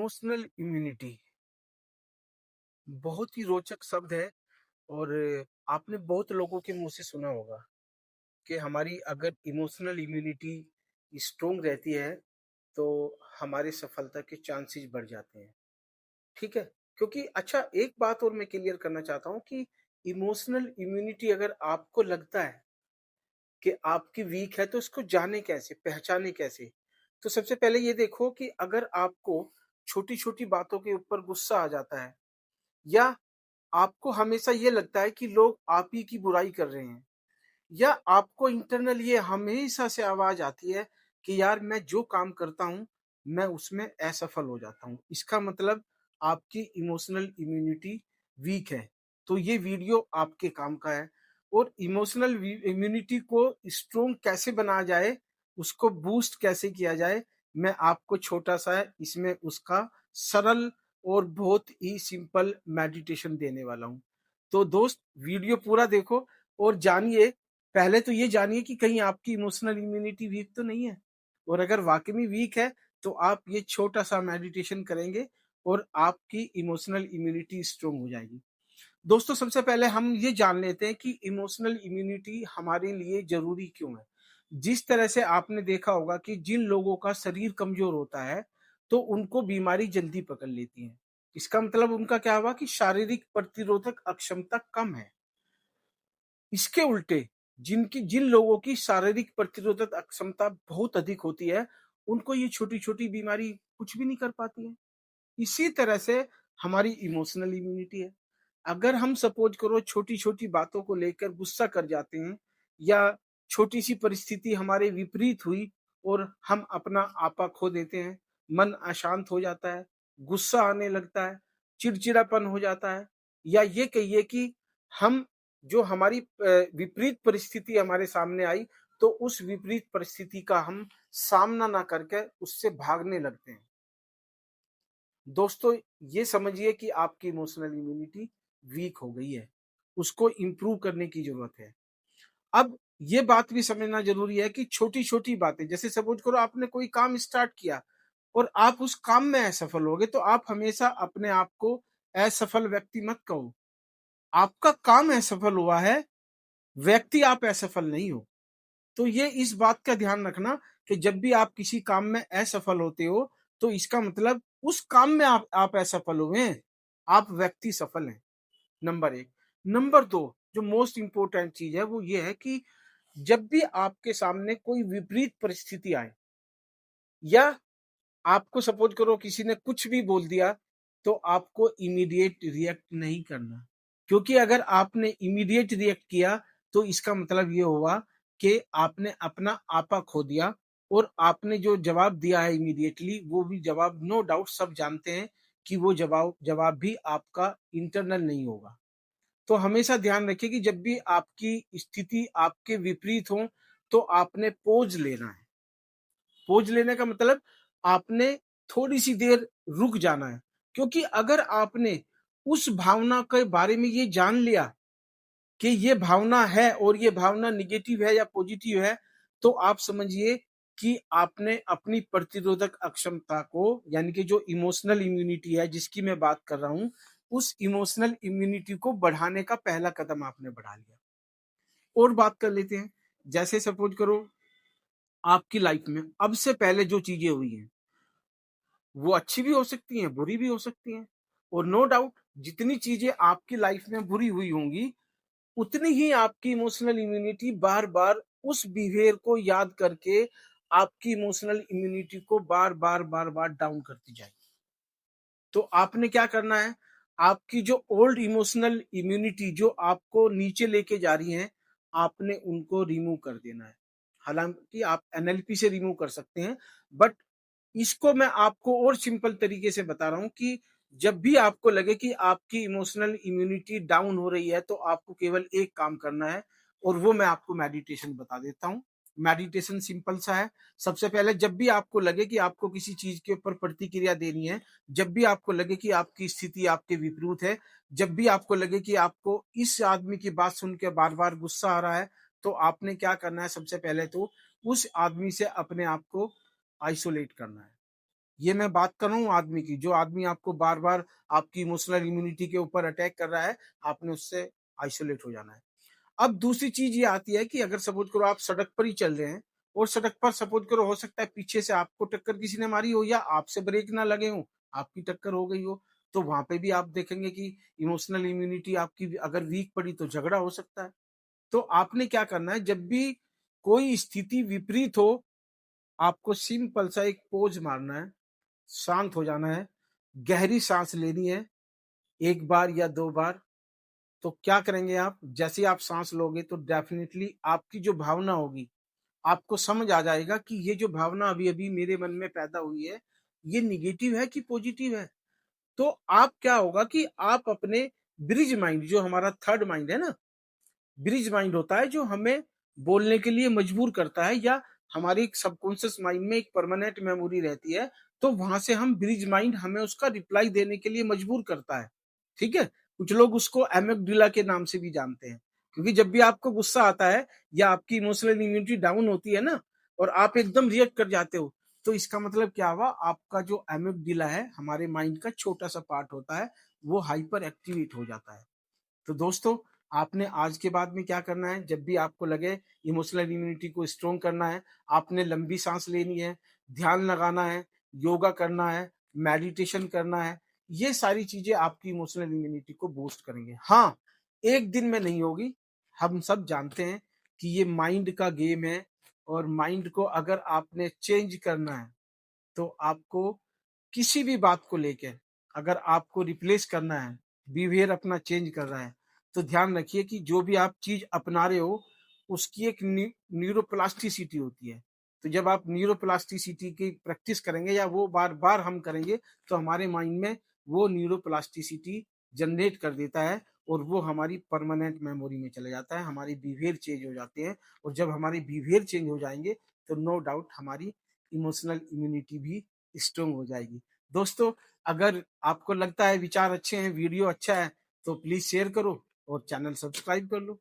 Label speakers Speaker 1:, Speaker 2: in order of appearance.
Speaker 1: Emotional immunity बहुत ही रोचक शब्द है। और आपने बहुत लोगों के मुंह से सुना होगा कि हमारी अगर इमोशनल इम्यूनिटी स्ट्रोंग रहती है तो हमारे सफलता के चांसेस बढ़ जाते हैं। ठीक है, क्योंकि अच्छा एक बात और मैं क्लियर करना चाहता हूँ कि इमोशनल इम्यूनिटी अगर आपको लगता है कि आपकी वीक है तो उसको जाने कैसे, पहचाने कैसे। तो सबसे पहले ये देखो कि अगर आपको छोटी छोटी बातों के ऊपर गुस्सा आ जाता है, या आपको हमेशा ये लगता है कि लोग आप ही की बुराई कर रहे हैं, या आपको इंटरनल ये हमेशा से आवाज आती है कि यार मैं जो काम करता हूं मैं उसमें असफल हो जाता हूं, इसका मतलब आपकी इमोशनल इम्यूनिटी वीक है। तो ये वीडियो आपके काम का है। और इमोशनल इम्यूनिटी को स्ट्रोंग कैसे बनाया जाए, उसको बूस्ट कैसे किया जाए, मैं आपको छोटा सा इसमें उसका सरल और बहुत ही सिंपल मेडिटेशन देने वाला हूं। तो दोस्त वीडियो पूरा देखो और जानिए, पहले तो ये जानिए कि कहीं आपकी इमोशनल इम्यूनिटी वीक तो नहीं है। और अगर वाकई में वीक है तो आप ये छोटा सा मेडिटेशन करेंगे और आपकी इमोशनल इम्यूनिटी स्ट्रोंग हो जाएगी। दोस्तों सबसे पहले हम ये जान लेते हैं कि इमोशनल इम्यूनिटी हमारे लिए जरूरी क्यों है। जिस तरह से आपने देखा होगा कि जिन लोगों का शरीर कमजोर होता है तो उनको बीमारी जल्दी पकड़ लेती है। इसका मतलब उनका क्या हुआ कि शारीरिक प्रतिरोधक अक्षमता कम है। इसके उल्टे जिन लोगों की शारीरिक प्रतिरोधक अक्षमता बहुत अधिक होती है, उनको ये छोटी छोटी बीमारी कुछ भी नहीं कर पाती है। इसी तरह से हमारी इमोशनल इम्यूनिटी है। अगर हम सपोज करो छोटी छोटी बातों को लेकर गुस्सा कर जाते हैं, या छोटी सी परिस्थिति हमारे विपरीत हुई और हम अपना आपा खो देते हैं, मन अशांत हो जाता है, गुस्सा आने लगता है, चिड़चिड़ापन हो जाता है, या ये कहिए कि हम जो हमारी विपरीत परिस्थिति हमारे सामने आई तो उस विपरीत परिस्थिति का हम सामना ना करके उससे भागने लगते हैं। दोस्तों ये समझिए कि आपकी इमोशनल इम्यूनिटी वीक हो गई है, उसको इम्प्रूव करने की जरूरत है। अब ये बात भी समझना जरूरी है कि छोटी छोटी बातें, जैसे सपोज करो आपने कोई काम स्टार्ट किया और आप उस काम में असफल हो गए, तो आप हमेशा अपने आप को असफल व्यक्ति मत कहो। आपका काम असफल हुआ है, व्यक्ति आप असफल नहीं हो। तो ये इस बात का ध्यान रखना कि जब भी आप किसी काम में असफल होते हो तो इसका मतलब उस काम में आप असफल हुए हैं, आप व्यक्ति सफल हैं। नंबर एक। नंबर दो, जो मोस्ट इंपोर्टेंट चीज है वो ये है कि जब भी आपके सामने कोई विपरीत परिस्थिति आए, या आपको सपोज करो किसी ने कुछ भी बोल दिया, तो आपको इमीडिएट रिएक्ट नहीं करना। क्योंकि अगर आपने इमीडिएट रिएक्ट किया तो इसका मतलब ये हुआ कि आपने अपना आपा खो दिया, और आपने जो जवाब दिया है इमीडिएटली, वो भी जवाब नो डाउट सब जानते हैं कि वो जवाब जवाब भी आपका इंटरनल नहीं होगा। तो हमेशा ध्यान रखिए कि जब भी आपकी स्थिति आपके विपरीत हो तो आपने पोज लेना है। पोज लेने का मतलब आपने थोड़ी सी देर रुक जाना है। क्योंकि अगर आपने उस भावना के बारे में ये जान लिया कि ये भावना है और ये भावना निगेटिव है या पॉजिटिव है, तो आप समझिए कि आपने अपनी प्रतिरोधक अक्षमता को, यानी कि जो इमोशनल इम्यूनिटी है जिसकी मैं बात कर रहा हूं, उस इमोशनल इम्यूनिटी को बढ़ाने का पहला कदम आपने बढ़ा लिया। और बात कर लेते हैं, जैसे सपोज करो आपकी लाइफ में अब से पहले जो चीजें हुई हैं वो अच्छी भी हो सकती हैं, बुरी भी हो सकती हैं। और नो डाउट जितनी चीजें आपकी लाइफ में बुरी हुई होंगी, उतनी ही आपकी इमोशनल इम्यूनिटी बार बार उस बिहेवियर को याद करके आपकी इमोशनल इम्यूनिटी को बार बार डाउन करती जाएगी। तो आपने क्या करना है, आपकी जो ओल्ड इमोशनल इम्यूनिटी जो आपको नीचे लेके जा रही है, आपने उनको रिमूव कर देना है। हालांकि आप एनएलपी से रिमूव कर सकते हैं, बट इसको मैं आपको और सिंपल तरीके से बता रहा हूं कि जब भी आपको लगे कि आपकी इमोशनल इम्यूनिटी डाउन हो रही है तो आपको केवल एक काम करना है, और वो मैं आपको मेडिटेशन बता देता हूं। मेडिटेशन सिंपल सा है। सबसे पहले जब भी आपको लगे कि आपको किसी चीज के ऊपर प्रतिक्रिया देनी है, जब भी आपको लगे कि आपकी स्थिति आपके विपरीत है, जब भी आपको लगे कि आपको इस आदमी की बात सुन के बार बार गुस्सा आ रहा है, तो आपने क्या करना है, सबसे पहले तो उस आदमी से अपने आप को आइसोलेट करना है। ये मैं बात कर रहा हूँ आदमी की, जो आदमी आपको बार-बार आपकी इमोशनल इम्यूनिटी के ऊपर अटैक कर रहा है, आपने उससे आइसोलेट हो जाना है। अब दूसरी चीज़ ये आती है कि अगर सपोज़ करो आप सड़क पर ही चल रहे हैं और सड़क पर सपोज़ करो हो सकता है पीछे से आपको टक्कर किसी ने मारी हो या आपसे ब्रेक ना लगे हों, आपकी टक्कर हो गई हो, तो वहाँ पे भी आप देखेंगे कि इमोशनल इम्यूनिटी आपकी अगर वीक पड़ी तो झगड़ा हो सकता है। तो आपने क्या करना है, जब भी कोई स्थिति विपरीत हो, आपको सिंपल सा एक पोज़ मारना है, शांत हो जाना है, गहरी साँस लेनी है, 1 बार या 2 बार। तो क्या करेंगे आप, जैसे ही आप साँस लोगे तो डेफ़िनिटली आपकी जो भावना होगी, आपको समझ आ जाएगा कि ये जो भावना अभी-अभी मेरे मन में पैदा हुई है, ये नेगेटिव है कि पॉज़िटिव है। तो आप क्या होगा कि आप अपने ब्रिज माइंड, जो हमारा थर्ड माइंड है ना, ब्रिज माइंड होता है जो हमें बोलने के लिए मजबूर करता है, या हमारी सबकॉन्शियस माइंड में एक परमानेंट मेमोरी रहती है, तो वहां से हम ब्रिज माइंड हमें उसका रिप्लाई देने के लिए मजबूर करता है। ठीक है, कुछ लोग उसको एमिगडाला के नाम से भी जानते हैं, क्योंकि जब भी आपको गुस्सा आता है या आपकी इमोशनल इम्यूनिटी डाउन होती है ना, और आप एकदम रिएक्ट कर जाते हो, तो इसका मतलब क्या हुआ, आपका जो एमिगडाला है, हमारे माइंड का छोटा सा पार्ट होता है, वो हाइपर एक्टिवेट हो जाता है। तो दोस्तों, आपने आज के बाद में क्या करना है, जब भी आपको लगे इमोशनल इम्यूनिटी को स्ट्रॉन्ग करना है, आपने लंबी सांस लेनी है, ध्यान लगाना है, योगा करना है, मेडिटेशन करना है। ये सारी चीजें आपकी इमोशनल इम्यूनिटी को बूस्ट करेंगे। हाँ, एक दिन में नहीं होगी, हम सब जानते हैं कि ये माइंड का गेम है, और माइंड को अगर आपने चेंज करना है, तो आपको किसी भी बात को लेकर अगर आपको रिप्लेस करना है, बिहेवियर अपना चेंज कर रहा है, तो ध्यान रखिए कि जो भी आप चीज अपना रहे हो, उसकी एक न्यूरोप्लास्टिसिटी होती है। तो जब आप न्यूरोप्लास्टिसिटी की प्रैक्टिस करेंगे या वो बार बार हम करेंगे, तो हमारे माइंड में वो न्यूरोप्लास्टिसिटी जनरेट कर देता है, और वो हमारी परमानेंट मेमोरी में चला जाता है, हमारी बिहेवियर चेंज हो जाते हैं। और जब हमारी बिहेवियर चेंज हो जाएंगे, तो नो डाउट हमारी इमोशनल इम्यूनिटी भी स्ट्रांग हो जाएगी। दोस्तों, अगर आपको लगता है विचार अच्छे हैं, वीडियो अच्छा है, तो प्लीज शेयर करो और चैनल सब्सक्राइब कर लो।